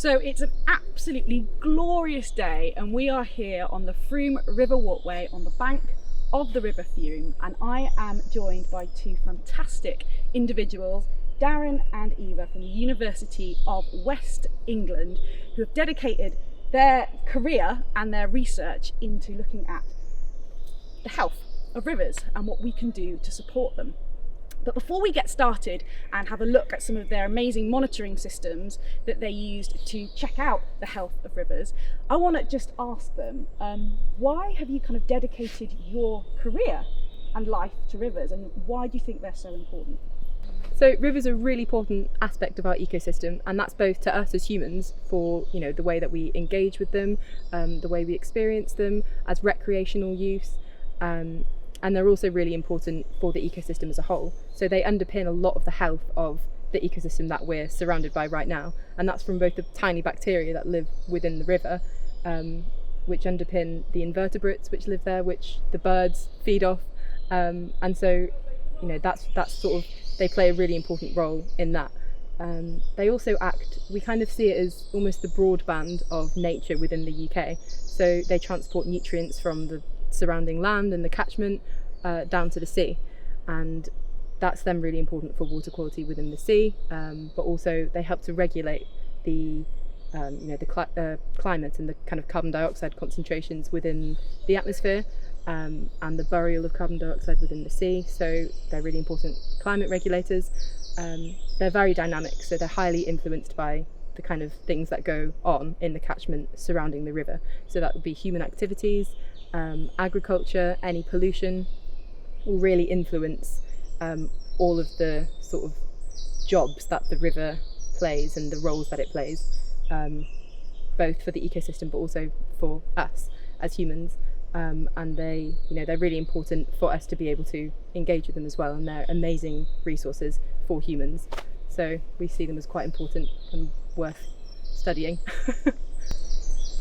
So it's an absolutely glorious day and we are here on the Frome River Walkway on the bank of the River Frome, and I am joined by two fantastic individuals, Darren and Eva from the University of West England, who have dedicated their career and their research into looking at the health of rivers and what we can do to support them. But before we get started and have a look at some of their amazing monitoring systems that they used to check out the health of rivers, I want to just ask them, why have you kind of dedicated your career and life to rivers, and why do you think they're so important? So rivers are a really important aspect of our ecosystem, and that's both to us as humans for the way that we engage with them, the way we experience them as recreational use, and they're also really important for the ecosystem as a whole. So they underpin a lot of the health of the ecosystem that we're surrounded by right now, and that's from both the tiny bacteria that live within the river, which underpin the invertebrates which live there, which the birds feed off, and so that's sort of, they play a really important role in that. They also act, we kind of see it as almost the broadband of nature within the UK. So they transport nutrients from the surrounding land and the catchment down to the sea, and that's then really important for water quality within the sea, but also they help to regulate the climate and the kind of carbon dioxide concentrations within the atmosphere, and the burial of carbon dioxide within the sea. So they're really important climate regulators. They're very dynamic, so they're highly influenced by the kind of things that go on in the catchment surrounding the river. So that would be human activities, agriculture, any pollution will really influence all of the sort of jobs that the river plays and the roles that it plays, both for the ecosystem but also for us as humans, and they're really important for us to be able to engage with them as well, and they're amazing resources for humans, so we see them as quite important and worth studying.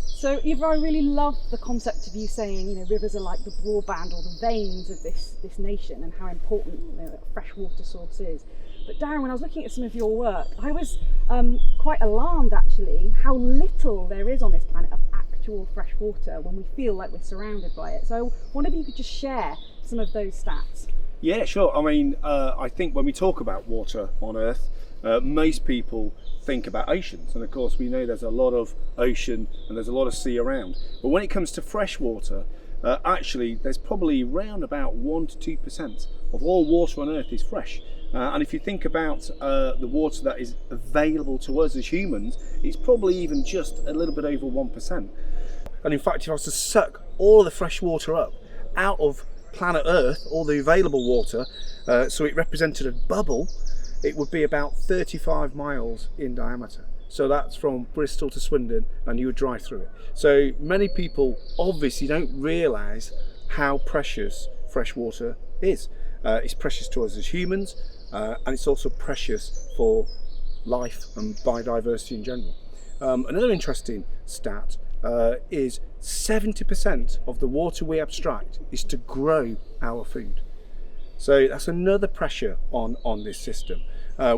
So Eva, I really love the concept of you saying, rivers are like the broadband or the veins of this nation, and how important a freshwater source is. But Darren, when I was looking at some of your work, I was quite alarmed actually how little there is on this planet of actual fresh water when we feel like we're surrounded by it. So I wonder if you could just share some of those stats. Yeah, sure. I mean, I think when we talk about water on Earth, most people think about oceans, and of course we know there's a lot of ocean and there's a lot of sea around, but when it comes to fresh water, actually there's probably around about 1 to 2% of all water on Earth is fresh, and if you think about the water that is available to us as humans, it's probably even just a little bit over 1%. And in fact, if I was to suck all of the fresh water up out of planet Earth, all the available water, so it represented a bubble, it would be about 35 miles in diameter. So that's from Bristol to Swindon, and you would drive through it. So many people obviously don't realise how precious fresh water is. It's precious to us as humans, and it's also precious for life and biodiversity in general. Another interesting stat is 70% of the water we abstract is to grow our food. So that's another pressure on this system.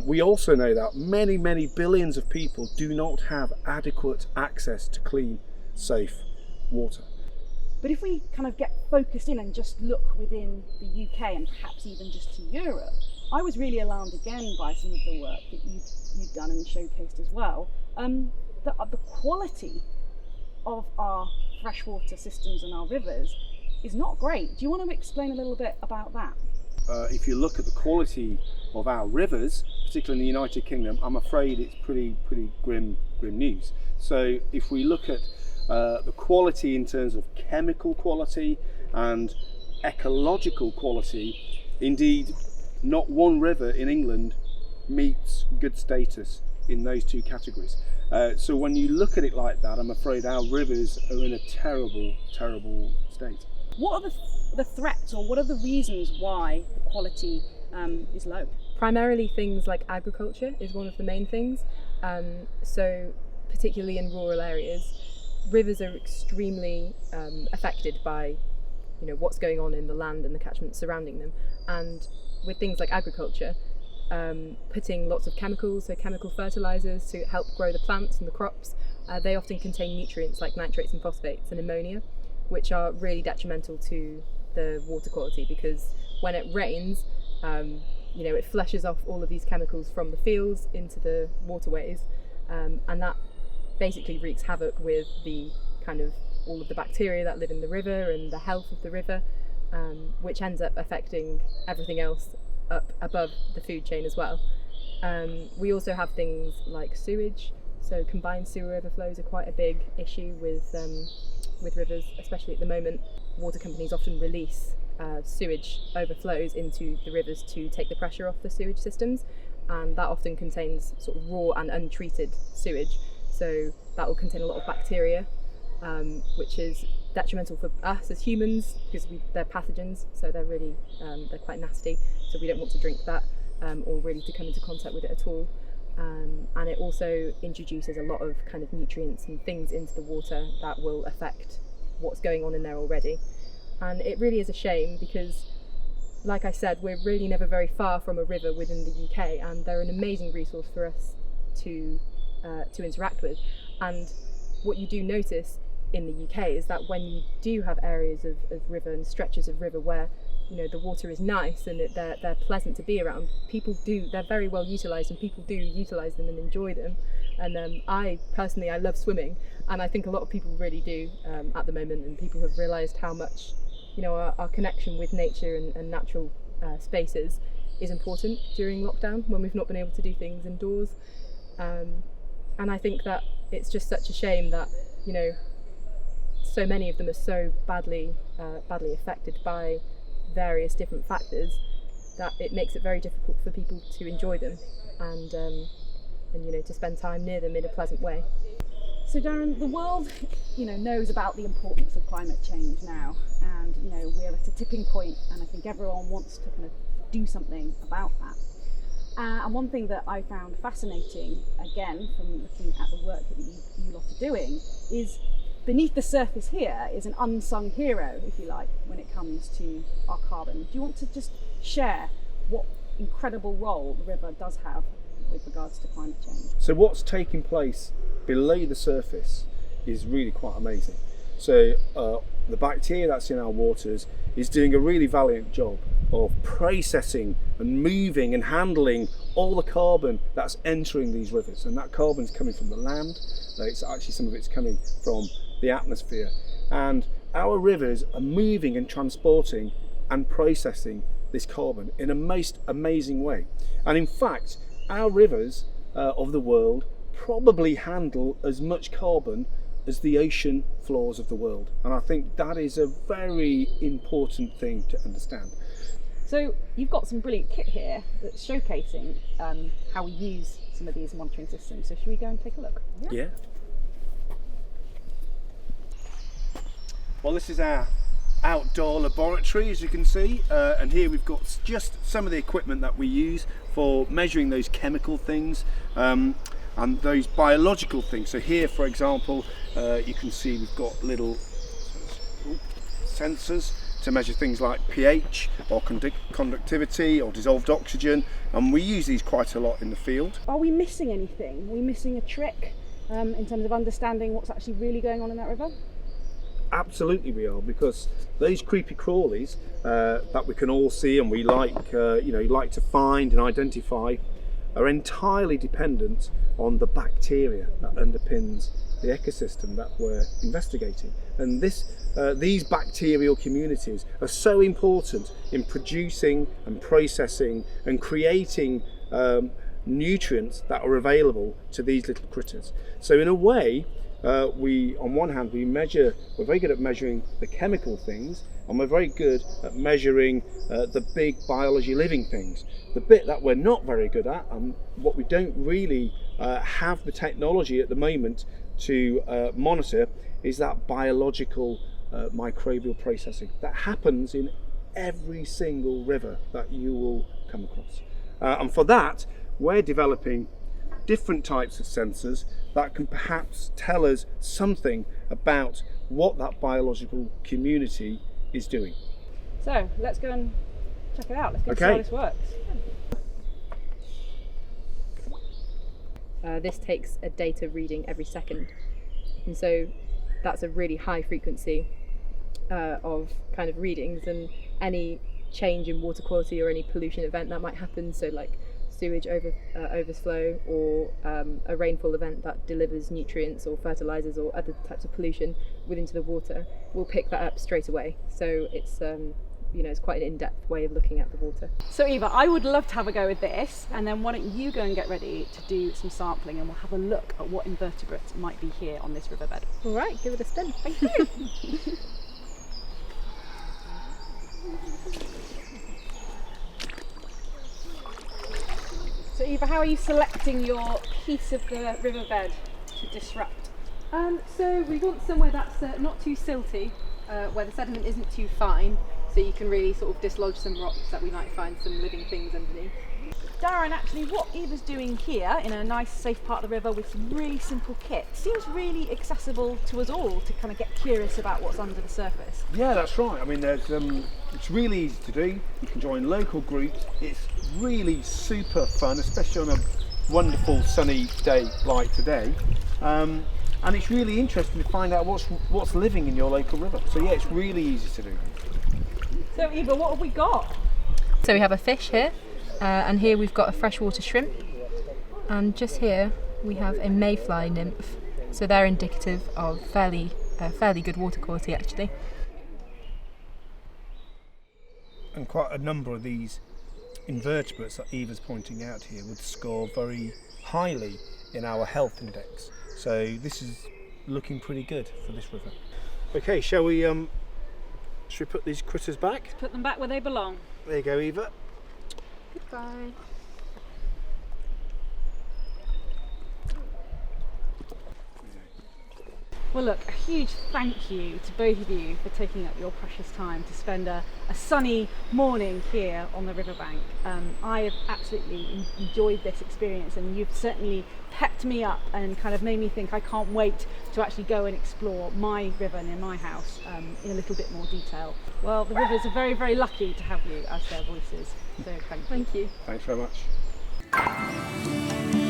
We also know that many billions of people do not have adequate access to clean, safe water. But if we kind of get focused in and just look within the UK and perhaps even just to Europe, I was really alarmed again by some of the work that you've done and showcased as well. The quality of our freshwater systems and our rivers is not great. Do you want to explain a little bit about that? If you look at the quality of our rivers, particularly in the United Kingdom, I'm afraid it's pretty grim news. So if we look at the quality in terms of chemical quality and ecological quality, indeed not one river in England meets good status in those two categories. So when you look at it like that, I'm afraid our rivers are in a terrible state. What are the threats, or what are the reasons why the quality is low? Primarily things like agriculture is one of the main things. So particularly in rural areas, rivers are extremely affected by what's going on in the land and the catchment surrounding them. And with things like agriculture, putting lots of chemicals, so chemical fertilisers to help grow the plants and the crops. They often contain nutrients like nitrates and phosphates and ammonia, which are really detrimental to the water quality, because when it rains, it flushes off all of these chemicals from the fields into the waterways, and that basically wreaks havoc with the kind of all of the bacteria that live in the river and the health of the river, which ends up affecting everything else up above the food chain as well. We also have things like sewage, so combined sewer overflows are quite a big issue with rivers, especially at the moment. Water companies often release sewage overflows into the rivers to take the pressure off the sewage systems, and that often contains sort of raw and untreated sewage, so that will contain a lot of bacteria, which is detrimental for us as humans because they're pathogens, so they're quite nasty, so we don't want to drink that or really to come into contact with it at all. And it also introduces a lot of kind of nutrients and things into the water that will affect what's going on in there already. And it really is a shame because, like I said, we're really never very far from a river within the UK, and they're an amazing resource for us to interact with. And what you do notice in the UK is that when you do have areas of river and stretches of river where the water is nice and they're pleasant to be around, they're very well utilised, and people do utilise them and enjoy them. And I personally love swimming, and I think a lot of people really do at the moment, and people have realised how much our connection with nature and natural spaces is important during lockdown when we've not been able to do things indoors. And I think that it's just such a shame that so many of them are so badly affected by various different factors that it makes it very difficult for people to enjoy them and to spend time near them in a pleasant way. So Darren, the world knows about the importance of climate change now, and we're at a tipping point, and I think everyone wants to kind of do something about that. And one thing that I found fascinating, again from looking at the work that you lot are doing, is beneath the surface here is an unsung hero, if you like, when it comes to our carbon. Do you want to just share what incredible role the river does have with regards to climate change? So what's taking place below the surface is really quite amazing. So the bacteria that's in our waters is doing a really valiant job of processing and moving and handling all the carbon that's entering these rivers, and that carbon's coming from the land. It's actually, some of it's coming from the atmosphere, and our rivers are moving and transporting and processing this carbon in a most amazing way. And in fact, our rivers of the world probably handle as much carbon as the ocean floors of the world, and I think that is a very important thing to understand. So you've got some brilliant kit here that's showcasing how we use some of these monitoring systems, so should we go and take a look? Yeah. Well, this is our outdoor laboratory, as you can see, and here we've got just some of the equipment that we use for measuring those chemical things and those biological things. So here, for example, you can see we've got little sensors to measure things like pH or conductivity or dissolved oxygen, and we use these quite a lot in the field. Are we missing anything? Are we missing a trick in terms of understanding what's actually really going on in that river? Absolutely we are, because those creepy crawlies that we can all see and we like to find and identify are entirely dependent on the bacteria that underpins the ecosystem that we're investigating. And these bacterial communities are so important in producing and processing and creating nutrients that are available to these little critters. So in a way, on one hand, we're very good at measuring the chemical things, and we're very good at measuring the big biology living things. The bit that we're not very good at, and what we don't really have the technology at the moment to monitor, is that biological microbial processing that happens in every single river that you will come across. And for that, we're developing different types of sensors that can perhaps tell us something about what that biological community is doing. So let's go and check it out. Let's go see Okay. how this works. this takes a data reading every second, and so that's a really high frequency of kind of readings, and any change in water quality or any pollution event that might happen, so like sewage overflow or a rainfall event that delivers nutrients or fertilizers or other types of pollution into the water, we'll pick that up straight away. So it's it's quite an in-depth way of looking at the water. So Eva, I would love to have a go with this, and then why don't you go and get ready to do some sampling, and we'll have a look at what invertebrates might be here on this riverbed. All right, give it a spin. Thank you. So Eva, how are you selecting your piece of the riverbed to disrupt? So we want somewhere that's not too silty, where the sediment isn't too fine, so you can really sort of dislodge some rocks that we might find some living things underneath. Darren, actually what Eva's doing here in a nice safe part of the river with some really simple kit seems really accessible to us all to kind of get curious about what's under the surface. Yeah, that's right. I mean, there's it's really easy to do. You can join local groups. It's really super fun, especially on a wonderful sunny day like today. And it's really interesting to find out what's living in your local river. So yeah, it's really easy to do. So Eva, what have we got? So we have a fish here, and here we've got a freshwater shrimp, and just here we have a mayfly nymph. So they're indicative of fairly good water quality actually. And quite a number of these invertebrates that Eva's pointing out here would score very highly in our health index. So this is looking pretty good for this river. Okay, shall we put these critters back? Put them back where they belong. There you go, Eva. Goodbye. Well look, a huge thank you to both of you for taking up your precious time to spend a sunny morning here on the riverbank. I have absolutely enjoyed this experience, and you've certainly pepped me up and kind of made me think I can't wait to actually go and explore my river near my house in a little bit more detail. Well, the rivers are very, very lucky to have you as their voices, so thank you. Thank you. Thanks very much.